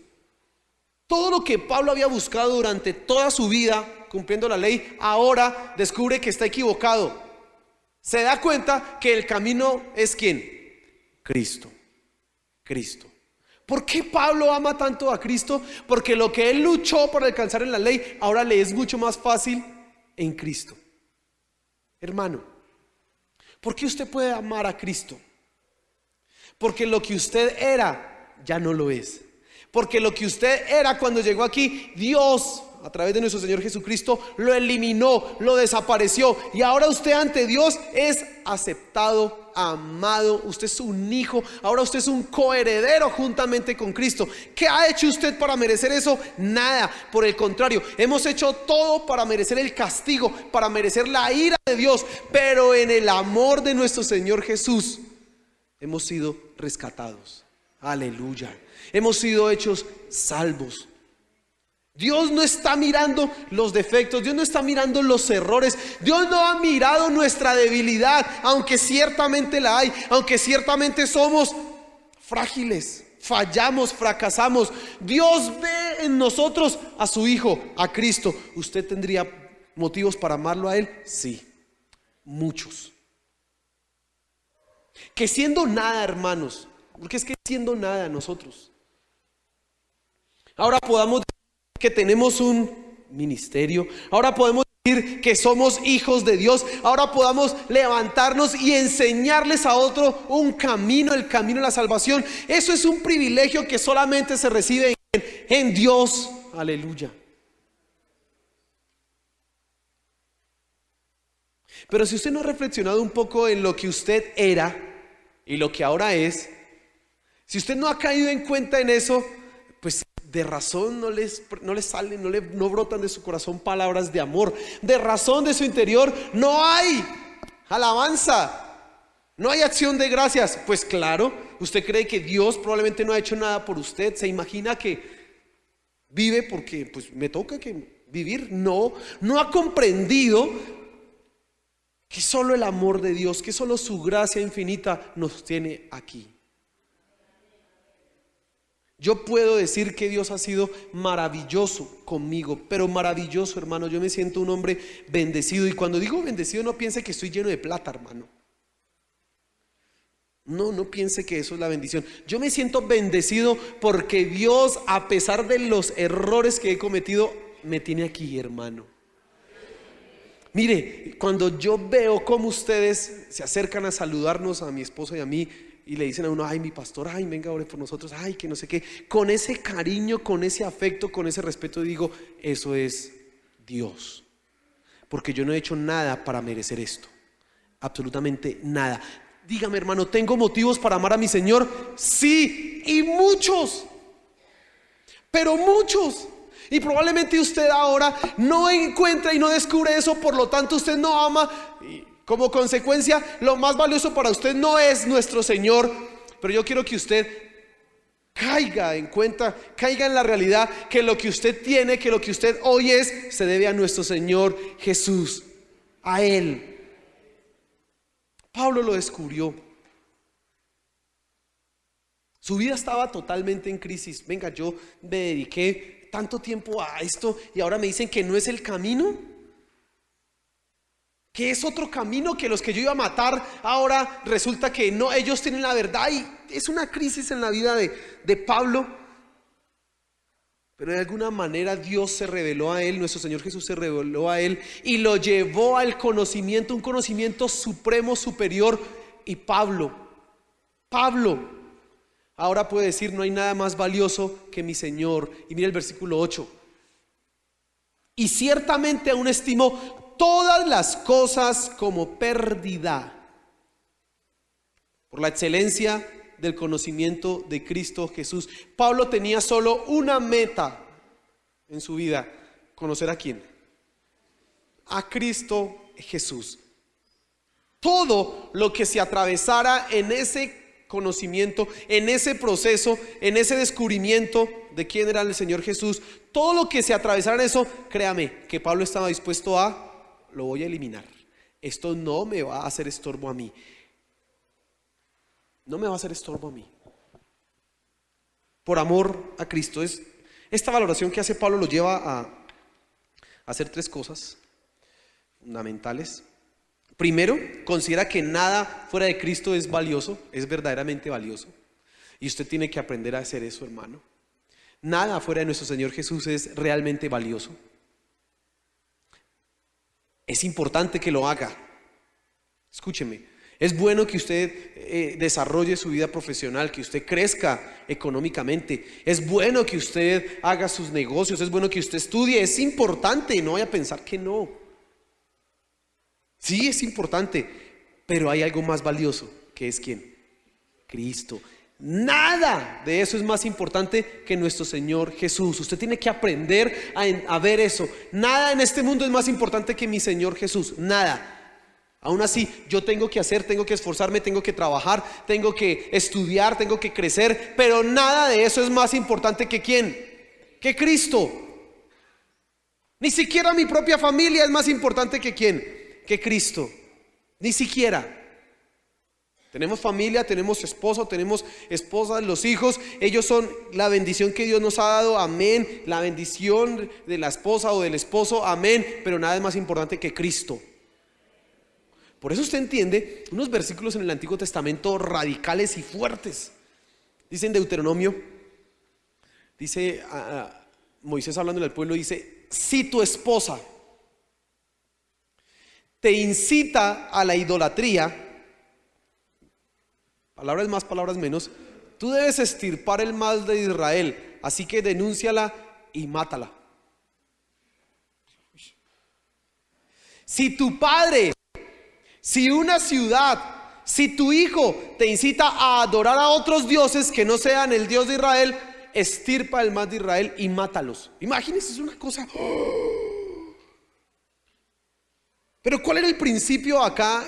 Todo lo que Pablo había buscado durante toda su vida cumpliendo la ley, ahora descubre que está equivocado. Se da cuenta que el camino es ¿quién? Cristo. Cristo. ¿Por qué Pablo ama tanto a Cristo? Porque lo que él luchó por alcanzar en la ley, ahora le es mucho más fácil en Cristo. Hermano, ¿por qué usted puede amar a Cristo? Porque lo que usted era ya no lo es. Porque lo que usted era cuando llegó aquí, Dios a través de nuestro Señor Jesucristo lo eliminó, lo desapareció, y ahora usted ante Dios es aceptado, amado. Usted es un hijo, ahora usted es un coheredero juntamente con Cristo. ¿Qué ha hecho usted para merecer eso? Nada, por el contrario, hemos hecho todo para merecer el castigo, para merecer la ira de Dios, pero en el amor de nuestro Señor Jesús hemos sido rescatados. Aleluya. Hemos sido hechos salvos. Dios no está mirando los defectos, Dios no está mirando los errores, Dios no ha mirado nuestra debilidad, aunque ciertamente la hay, aunque ciertamente somos frágiles, fallamos, fracasamos. Dios ve en nosotros a su Hijo, a Cristo. ¿Usted tendría motivos para amarlo a Él? Sí, muchos. Que siendo nada, hermanos, porque es que siendo nada nosotros, ahora podamos decir que tenemos un ministerio, ahora podemos decir que somos hijos de Dios, ahora podamos levantarnos y enseñarles a otro un camino, el camino de la salvación. Eso es un privilegio que solamente se recibe en Dios. Aleluya. Pero si usted no ha reflexionado un poco en lo que usted era y lo que ahora es, si usted no ha caído en cuenta en eso, pues de razón no les salen, no brotan de su corazón palabras de amor. De razón de su interior no hay alabanza, no hay acción de gracias. Pues claro, usted cree que Dios probablemente no ha hecho nada por usted. Se imagina que vive porque pues me toca que vivir. No ha comprendido que solo el amor de Dios, que solo su gracia infinita nos tiene aquí. Yo puedo decir que Dios ha sido maravilloso conmigo, pero maravilloso, hermano. Yo me siento un hombre bendecido, y cuando digo bendecido no piense que estoy lleno de plata, hermano. No piense que eso es la bendición. Yo me siento bendecido porque Dios, a pesar de los errores que he cometido, me tiene aquí, hermano. Mire, cuando yo veo cómo ustedes se acercan a saludarnos, a mi esposa y a mí, y le dicen a uno: ay, mi pastor, ay, venga, ore por nosotros, ay, que no sé qué, con ese cariño, con ese afecto, con ese respeto, digo, eso es Dios. Porque yo no he hecho nada para merecer esto, absolutamente nada. Dígame, hermano, ¿tengo motivos para amar a mi Señor? Sí, y muchos, pero muchos. Y probablemente usted ahora no encuentra y no descubre eso, por lo tanto usted no ama, y como consecuencia lo más valioso para usted no es nuestro Señor. Pero yo quiero que usted caiga en cuenta, caiga en la realidad que lo que usted tiene, que lo que usted hoy es, se debe a nuestro Señor Jesús, a Él. Pablo lo descubrió. Su vida estaba totalmente en crisis. Venga, yo me dediqué tanto tiempo a esto y ahora me dicen que no es el camino, que es otro camino, que los que yo iba a matar ahora resulta que no, ellos tienen la verdad. Y es una crisis en la vida de Pablo. Pero de alguna manera Dios se reveló a él, nuestro Señor Jesús se reveló a él y lo llevó al conocimiento, un conocimiento supremo, superior. Y Pablo ahora puede decir: no hay nada más valioso que mi Señor. Y mira el versículo 8: y ciertamente aún estimo todas las cosas como pérdida por la excelencia del conocimiento de Cristo Jesús. Pablo tenía solo una meta en su vida: ¿conocer a quién? A Cristo Jesús. Todo lo que se atravesara en ese conocimiento, en ese proceso, en ese descubrimiento de quién era el Señor Jesús, todo lo que se atravesara en eso, créame que Pablo estaba dispuesto a: lo voy a eliminar. Esto no me va a hacer estorbo a mí. No me va a hacer estorbo a mí. Por amor a Cristo. Esta valoración que hace Pablo lo lleva a hacer tres cosas fundamentales. Primero, considera que nada fuera de Cristo es valioso, es verdaderamente valioso. Y usted tiene que aprender a hacer eso, hermano. Nada fuera de nuestro Señor Jesús es realmente valioso. Es importante que lo haga. Escúcheme. Es bueno que usted desarrolle su vida profesional, que usted crezca económicamente. Es bueno que usted haga sus negocios, es bueno que usted estudie. Es importante, no vaya a pensar que no. Sí, es importante, pero hay algo más valioso, que es ¿quién? Cristo. Nada de eso es más importante que nuestro Señor Jesús. Usted tiene que aprender a ver eso. Nada en este mundo es más importante que mi Señor Jesús. Nada. Aún así, yo tengo que hacer, tengo que esforzarme, tengo que trabajar, tengo que estudiar, tengo que crecer, pero nada de eso es más importante que ¿quién? Que Cristo. Ni siquiera mi propia familia es más importante que ¿quién? Que Cristo. Ni siquiera. Tenemos familia, tenemos esposo, tenemos esposas, los hijos, ellos son la bendición que Dios nos ha dado, amén. La bendición de la esposa o del esposo, amén. Pero nada es más importante que Cristo. Por eso usted entiende unos versículos en el Antiguo Testamento radicales y fuertes. Dice en Deuteronomio, dice Moisés hablando al pueblo, dice: si tu esposa te incita a la idolatría, palabras más, palabras menos, tú debes extirpar el mal de Israel, así que denúnciala y mátala. Si tu padre, si una ciudad, si tu hijo te incita a adorar a otros dioses que no sean el Dios de Israel, extirpa el mal de Israel y mátalos. Imagínense, es una cosa. Pero ¿cuál era el principio acá?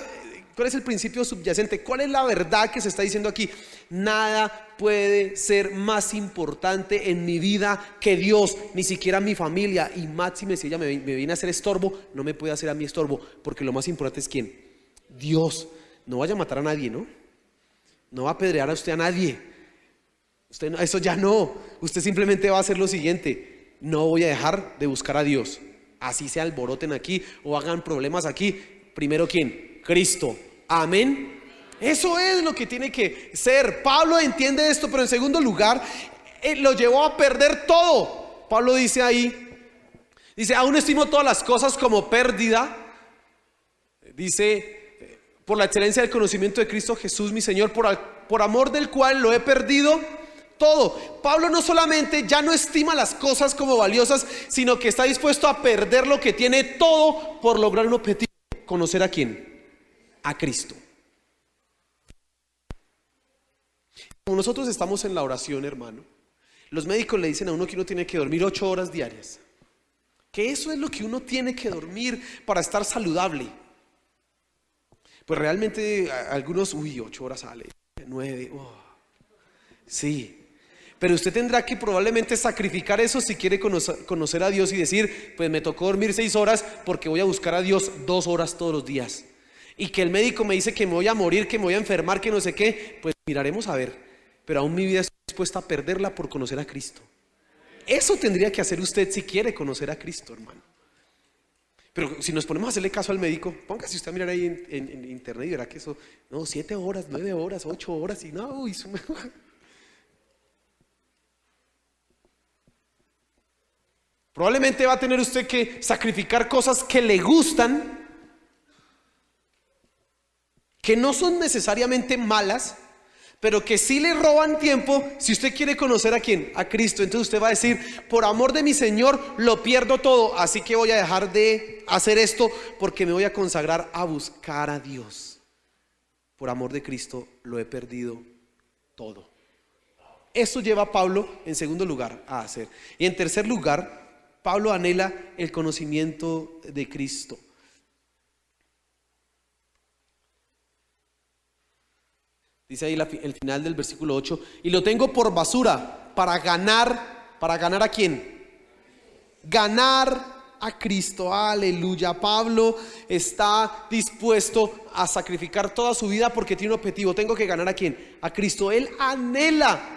¿Cuál es el principio subyacente? ¿Cuál es la verdad que se está diciendo aquí? Nada puede ser más importante en mi vida que Dios, ni siquiera mi familia. Y máxime, si ella me viene a hacer estorbo, no me puede hacer a mí estorbo, porque lo más importante es ¿quién? Dios. No vaya a matar a nadie, ¿no? No va a apedrear a usted a nadie. Usted no, eso ya no. Usted simplemente va a hacer lo siguiente: no voy a dejar de buscar a Dios. Así se alboroten aquí o hagan problemas aquí. Primero, ¿quién? Cristo. Amén. Eso es lo que tiene que ser. Pablo entiende esto, pero en segundo lugar, lo llevó a perder todo. Pablo dice ahí, aún estimo todas las cosas como pérdida. Dice, por la excelencia del conocimiento de Cristo Jesús mi Señor, por amor del cual lo he perdido todo. Pablo no solamente ya no estima las cosas como valiosas, sino que está dispuesto a perder lo que tiene todo por lograr un objetivo: conocer a quién, a Cristo. Como nosotros estamos en la oración, hermano, los médicos le dicen a uno que uno tiene que dormir 8 horas diarias, que eso es lo que uno tiene que dormir para estar saludable. Pues realmente algunos, 8 horas sale, 9, sí. Pero usted tendrá que probablemente sacrificar eso si quiere conocer a Dios y decir, pues me tocó dormir 6 horas porque voy a buscar a Dios 2 horas todos los días. Y que el médico me dice que me voy a morir, que me voy a enfermar, que no sé qué, pues miraremos a ver. Pero aún mi vida estoy dispuesta a perderla por conocer a Cristo. Eso tendría que hacer usted si quiere conocer a Cristo, hermano. Pero si nos ponemos a hacerle caso al médico, póngase usted a mirar ahí en internet y verá que eso, 7 horas, 9 horas, 8 horas y no, probablemente va a tener usted que sacrificar cosas que le gustan, que no son necesariamente malas, pero que sí le roban tiempo si usted quiere conocer a quién, a Cristo. Entonces usted va a decir, por amor de mi Señor lo pierdo todo, así que voy a dejar de hacer esto porque me voy a consagrar a buscar a Dios. Por amor de Cristo lo he perdido todo. Eso lleva a Pablo en segundo lugar a hacer. Y en tercer lugar, Pablo anhela el conocimiento de Cristo. Dice ahí el final del versículo 8, y lo tengo por basura para ganar ¿a quién? Ganar a Cristo. Aleluya. Pablo está dispuesto a sacrificar toda su vida porque tiene un objetivo: tengo que ganar ¿a quién? A Cristo. Él anhela,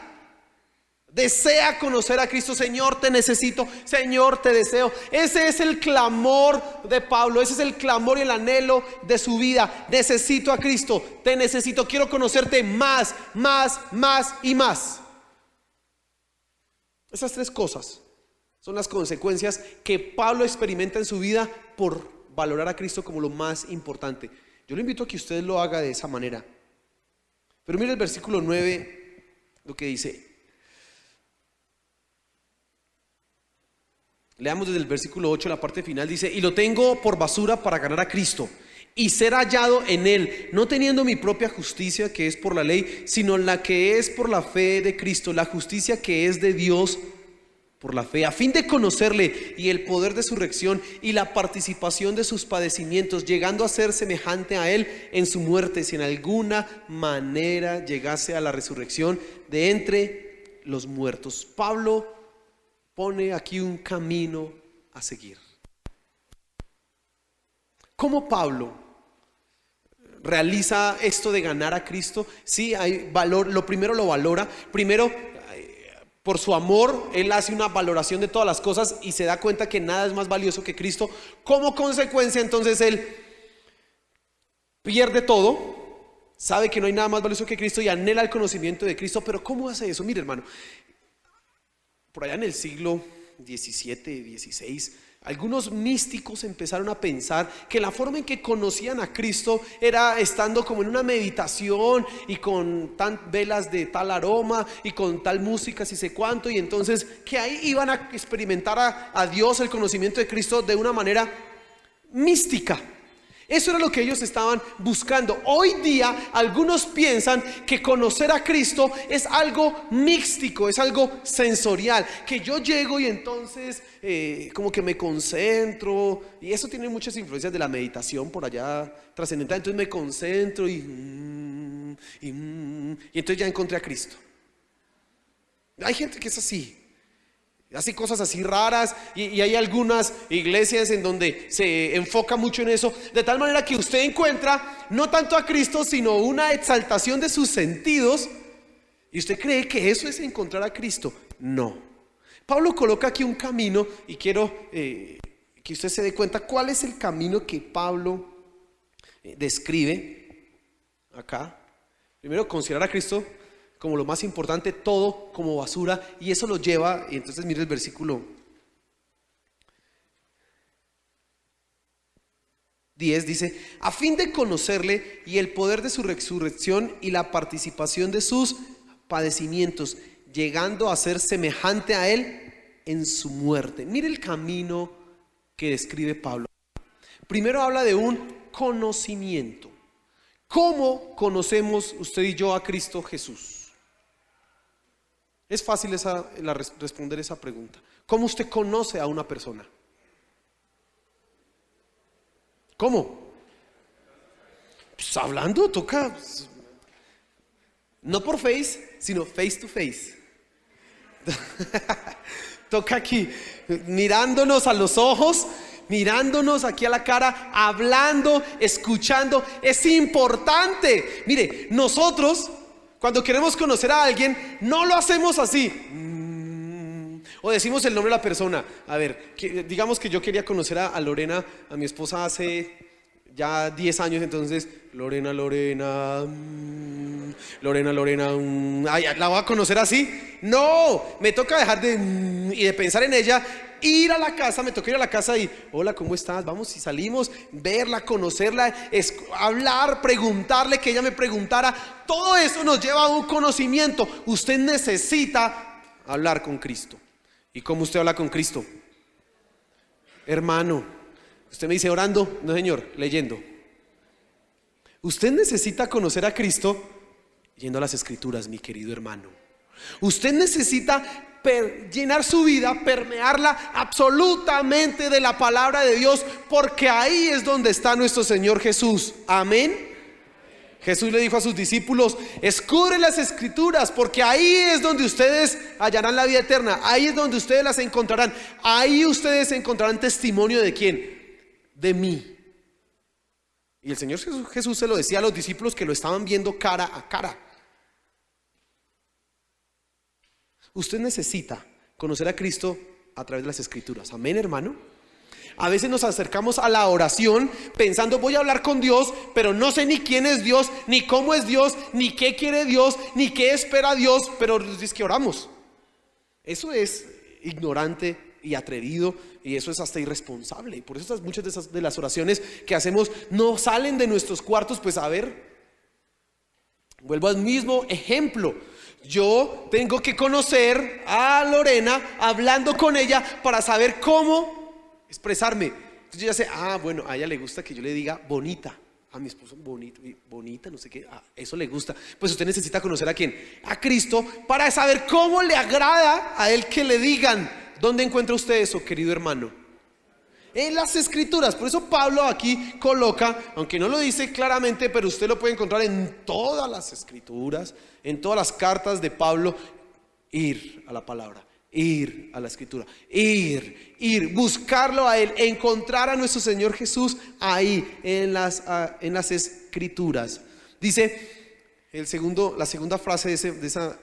desea conocer a Cristo. Señor, te necesito. Señor, te deseo. Ese es el clamor de Pablo. Ese es el clamor y el anhelo de su vida. Necesito a Cristo. Te necesito. Quiero conocerte más, más, más y más. Esas 3 cosas son las consecuencias que Pablo experimenta en su vida por valorar a Cristo como lo más importante. Yo le invito a que usted lo haga de esa manera. Pero mire el versículo 9, lo que dice. Leamos desde el versículo 8, la parte final. Dice, y lo tengo por basura para ganar a Cristo y ser hallado en Él, no teniendo mi propia justicia que es por la ley, sino la que es por la fe de Cristo, la justicia que es de Dios por la fe, a fin de conocerle y el poder de su resurrección y la participación de sus padecimientos, llegando a ser semejante a Él en su muerte, si en alguna manera llegase a la resurrección de entre los muertos. Pablo pone aquí un camino a seguir. ¿Cómo Pablo realiza esto de ganar a Cristo? Sí, hay valor. Lo primero lo valora. Primero, por su amor, él hace una valoración de todas las cosas y se da cuenta que nada es más valioso que Cristo. Como consecuencia, entonces él pierde todo, sabe que no hay nada más valioso que Cristo y anhela el conocimiento de Cristo. Pero ¿cómo hace eso? Mire, hermano, por allá en el siglo XVII, XVI, algunos místicos empezaron a pensar que la forma en que conocían a Cristo era estando como en una meditación y con velas de tal aroma y con tal música, si sé cuánto, y entonces que ahí iban a experimentar a Dios, el conocimiento de Cristo de una manera mística. Eso era lo que ellos estaban buscando. Hoy día algunos piensan que conocer a Cristo es algo místico, es algo sensorial, que yo llego y entonces como que me concentro, y eso tiene muchas influencias de la meditación por allá trascendental. Entonces me concentro y entonces ya encontré a Cristo. Hay gente que es así, hace cosas así raras, y hay algunas iglesias en donde se enfoca mucho en eso, de tal manera que usted encuentra no tanto a Cristo, sino una exaltación de sus sentidos, y usted cree que eso es encontrar a Cristo. No. Pablo coloca aquí un camino, y quiero que usted se dé cuenta cuál es el camino que Pablo describe acá. Primero, considerar a Cristo como lo más importante, todo como basura, y eso lo lleva, y entonces mire el versículo 10, dice: a fin de conocerle y el poder de su resurrección y la participación de sus padecimientos, llegando a ser semejante a él en su muerte. Mire el camino que describe Pablo. Primero habla de un conocimiento. ¿Cómo conocemos usted y yo a Cristo Jesús? Es fácil responder esa pregunta. ¿Cómo usted conoce a una persona? ¿Cómo? Pues hablando, toca. No por face, sino face to face. Toca aquí, mirándonos a los ojos, mirándonos aquí a la cara, hablando, escuchando. Es importante. Mire, nosotros, cuando queremos conocer a alguien, no lo hacemos así. O decimos el nombre de la persona. A ver, digamos que yo quería conocer a Lorena, a mi esposa, hace ya 10 años. Entonces, Lorena, ay, ¿la voy a conocer así? No, me toca dejar y de pensar en ella, ir a la casa. Me toca ir a la casa y: hola, ¿cómo estás? Vamos, y salimos, verla, conocerla, hablar, preguntarle, que ella me preguntara. Todo eso nos lleva a un conocimiento. Usted necesita hablar con Cristo. ¿Y cómo usted habla con Cristo? Hermano, usted me dice orando. No, señor, leyendo. Usted necesita conocer a Cristo yendo a las Escrituras, mi querido hermano. Usted necesita llenar su vida, permearla absolutamente de la palabra de Dios, porque ahí es donde está nuestro Señor Jesús. Amén. Jesús le dijo a sus discípulos: escudren las Escrituras, porque ahí es donde ustedes hallarán la vida eterna. Ahí es donde ustedes las encontrarán. Ahí ustedes encontrarán testimonio ¿de quién? De mí. Y el Señor Jesús se lo decía a los discípulos que lo estaban viendo cara a cara. Usted necesita conocer a Cristo a través de las Escrituras. Amén, hermano. A veces nos acercamos a la oración pensando: voy a hablar con Dios, pero no sé ni quién es Dios, ni cómo es Dios, ni qué quiere Dios, ni qué espera Dios, pero es que oramos. Eso es ignorante y atrevido, y eso es hasta irresponsable. Y por eso muchas de las oraciones que hacemos no salen de nuestros cuartos. Pues a ver, vuelvo al mismo ejemplo. Yo tengo que conocer a Lorena, hablando con ella, para saber cómo expresarme. Entonces yo ya sé: bueno, a ella le gusta que yo le diga bonita, a mi esposo bonita, no sé qué, eso le gusta. Pues usted necesita conocer ¿a quién? A Cristo, para saber cómo le agrada a él que le digan. ¿Dónde encuentra usted eso, querido hermano? En las Escrituras. Por eso Pablo aquí coloca, aunque no lo dice claramente, pero usted lo puede encontrar en todas las Escrituras, en todas las cartas de Pablo: ir a la palabra, ir a la Escritura, ir, buscarlo a él, encontrar a nuestro Señor Jesús ahí en las Escrituras. Dice la segunda frase de esa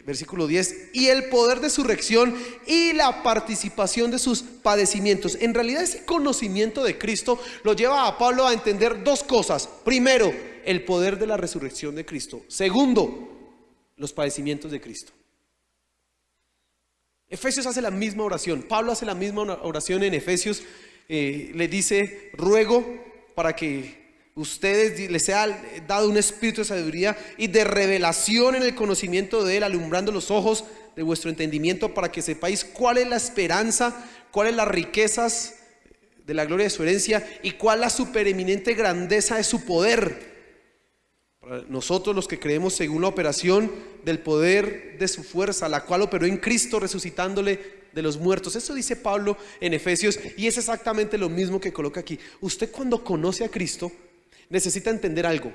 versículo 10: y el poder de su resurrección y la participación de sus padecimientos. En realidad, ese conocimiento de Cristo lo lleva a Pablo a entender dos cosas. Primero, el poder de la resurrección de Cristo. Segundo, los padecimientos de Cristo. Efesios hace la misma oración. Pablo hace la misma oración en Efesios. Le dice: ruego para que ustedes les sea dado un espíritu de sabiduría y de revelación en el conocimiento de él, alumbrando los ojos de vuestro entendimiento, para que sepáis cuál es la esperanza, cuáles las riquezas de la gloria de su herencia y cuál la supereminente grandeza de su poder. Para nosotros los que creemos según la operación del poder de su fuerza, la cual operó en Cristo resucitándole de los muertos. Eso dice Pablo en Efesios y es exactamente lo mismo que coloca aquí. Usted cuando conoce a Cristo necesita entender algo: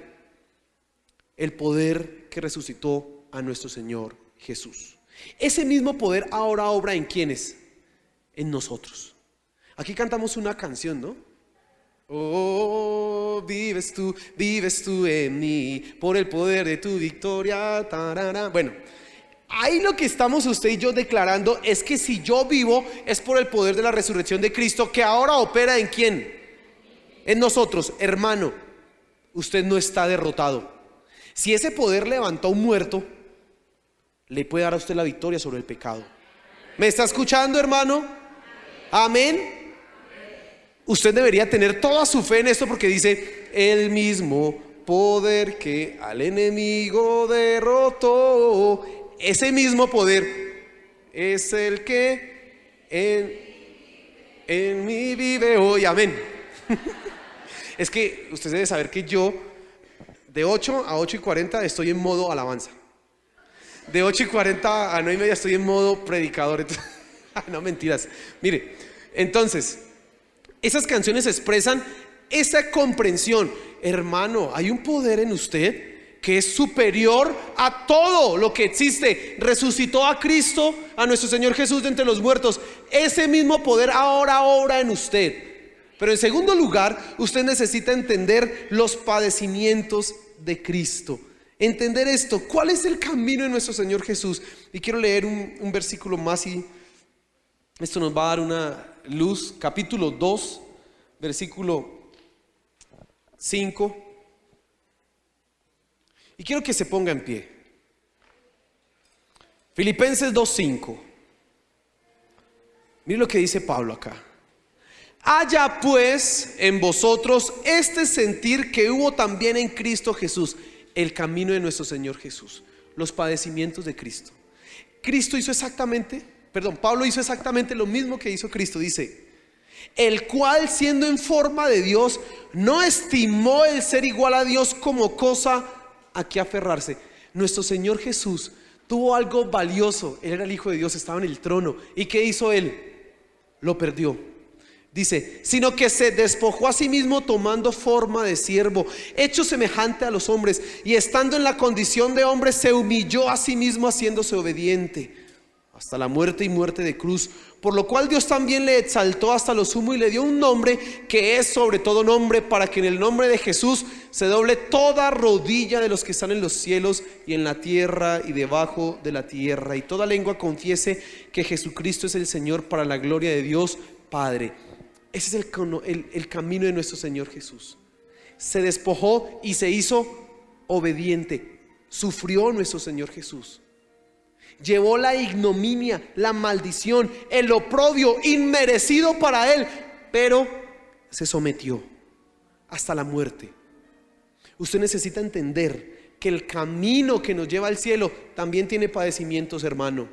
el poder que resucitó a nuestro Señor Jesús. Ese mismo poder ahora obra ¿en quiénes? En nosotros. Aquí cantamos una canción, ¿no? Oh, vives tú en mí, por el poder de tu victoria. Tarara. Bueno, ahí lo que estamos usted y yo declarando es que si yo vivo es por el poder de la resurrección de Cristo, que ahora opera ¿en quién? En nosotros. Hermano, usted no está derrotado. Si ese poder levantó a un muerto, le puede dar a usted la victoria sobre el pecado. ¿Me está escuchando, hermano? Amén. Usted debería tener toda su fe en esto, porque dice: el mismo poder que al enemigo derrotó, ese mismo poder es el que en mí vive hoy. Amén. Es que usted debe saber que yo de 8 a 8:40 estoy en modo alabanza. De 8:40 a 9:30 estoy en modo predicador. No, mentiras. Mire, entonces esas canciones expresan esa comprensión. Hermano, hay un poder en usted que es superior a todo lo que existe. Resucitó a Cristo, a nuestro Señor Jesús de entre los muertos. Ese mismo poder ahora obra en usted. Pero en segundo lugar, usted necesita entender los padecimientos de Cristo. Entender esto, ¿cuál es el camino de nuestro Señor Jesús? Y quiero leer un versículo más y esto nos va a dar una luz. Capítulo 2, versículo 5. Y quiero que se ponga en pie. Filipenses 2:5. Mire lo que dice Pablo acá. Haya pues en vosotros este sentir que hubo también en Cristo Jesús. El camino de nuestro Señor Jesús, los padecimientos de Cristo. Pablo hizo exactamente lo mismo que hizo Cristo. Dice: el cual, siendo en forma de Dios, no estimó el ser igual a Dios como cosa a que aferrarse. Nuestro Señor Jesús tuvo algo valioso. Él era el Hijo de Dios, estaba en el trono. ¿Y qué hizo Él? Lo perdió. Dice: sino que se despojó a sí mismo, tomando forma de siervo, hecho semejante a los hombres, y estando en la condición de hombre, se humilló a sí mismo, haciéndose obediente hasta la muerte y muerte de cruz. Por lo cual Dios también le exaltó hasta lo sumo y le dio un nombre que es sobre todo nombre, para que en el nombre de Jesús se doble toda rodilla de los que están en los cielos y en la tierra y debajo de la tierra, y toda lengua confiese que Jesucristo es el Señor, para la gloria de Dios Padre. Ese es el camino de nuestro Señor Jesús. Se despojó y se hizo obediente. Sufrió nuestro Señor Jesús. Llevó la ignominia, la maldición, el oprobio inmerecido para Él, pero se sometió hasta la muerte. Usted necesita entender que el camino que nos lleva al cielo también tiene padecimientos, hermano.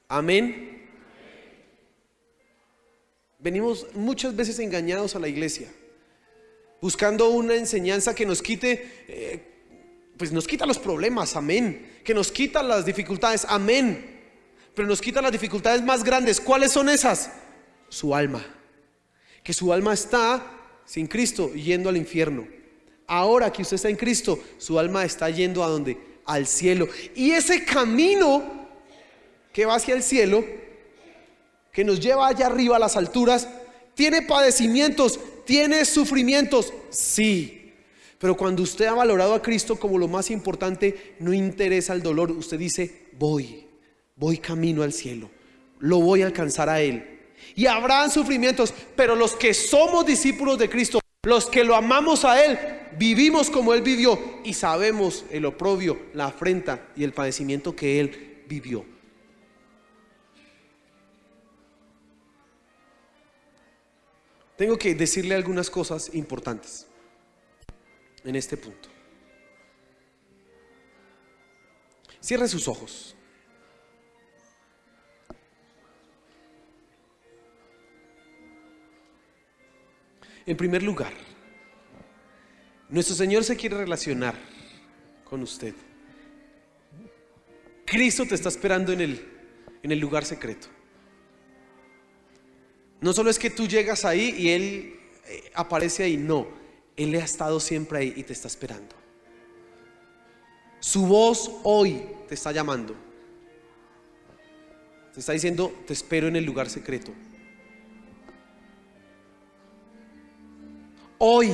Amén. Venimos muchas veces engañados a la iglesia, buscando una enseñanza que nos quite, pues nos quita los problemas, amén. Que nos quita las dificultades, amén. Pero nos quita las dificultades más grandes. ¿Cuáles son esas? Su alma. Que su alma está sin Cristo, yendo al infierno. Ahora que usted está en Cristo, su alma está yendo ¿a dónde? Al cielo. Y ese camino que va hacia el cielo, que nos lleva allá arriba a las alturas, tiene padecimientos, tiene sufrimientos, sí. Pero cuando usted ha valorado a Cristo como lo más importante, no interesa el dolor. Usted dice: voy camino al cielo, lo voy a alcanzar a Él. Y habrán sufrimientos, pero los que somos discípulos de Cristo, los que lo amamos a Él, vivimos como Él vivió y sabemos el oprobio, la afrenta y el padecimiento que Él vivió. Tengo que decirle algunas cosas importantes en este punto. Cierre sus ojos. En primer lugar, nuestro Señor se quiere relacionar con usted. Cristo te está esperando en el lugar secreto. No solo es que tú llegas ahí y Él aparece ahí, no. Él ha estado siempre ahí y te está esperando. Su voz hoy te está llamando. Te está diciendo, te espero en el lugar secreto. Hoy,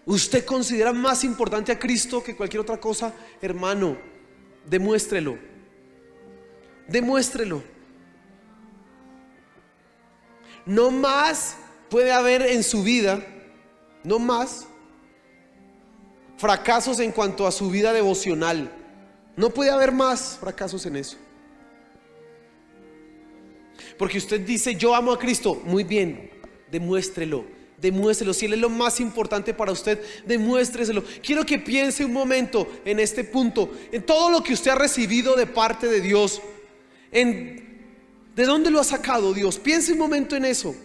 ¿usted considera más importante a Cristo que cualquier otra cosa? Hermano, demuéstrelo. Demuéstrelo. No más puede haber en su vida, no más fracasos en cuanto a su vida devocional. No puede haber más fracasos en eso. Porque usted dice, yo amo a Cristo. Muy bien, demuéstrelo. Demuéstrelo. Si Él es lo más importante para usted, demuéstreselo. Quiero que piense un momento en este punto, en todo lo que usted ha recibido de parte de Dios, ¿de dónde lo ha sacado Dios? Piense un momento en eso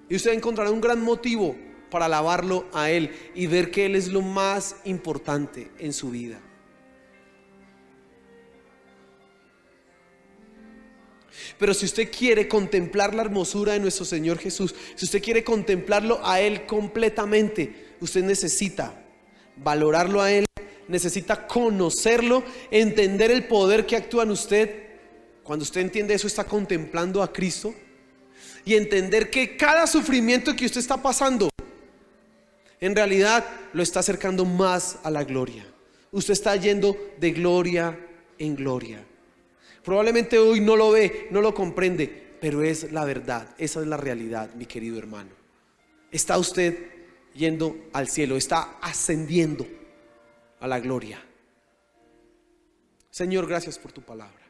y usted encontrará un gran motivo para alabarlo a Él y ver que Él es lo más importante en su vida. Pero si usted quiere contemplar la hermosura de nuestro Señor Jesús, si usted quiere contemplarlo a Él completamente, usted necesita valorarlo a Él, necesita conocerlo, entender el poder que actúa en usted. Cuando usted entiende eso, está contemplando a Cristo, y entender que cada sufrimiento que usted está pasando en realidad lo está acercando más a la gloria. Usted está yendo de gloria en gloria. Probablemente hoy no lo ve, no lo comprende, pero es la verdad, esa es la realidad, mi querido hermano. Está usted yendo al cielo, está ascendiendo a la gloria. Señor, gracias por tu palabra.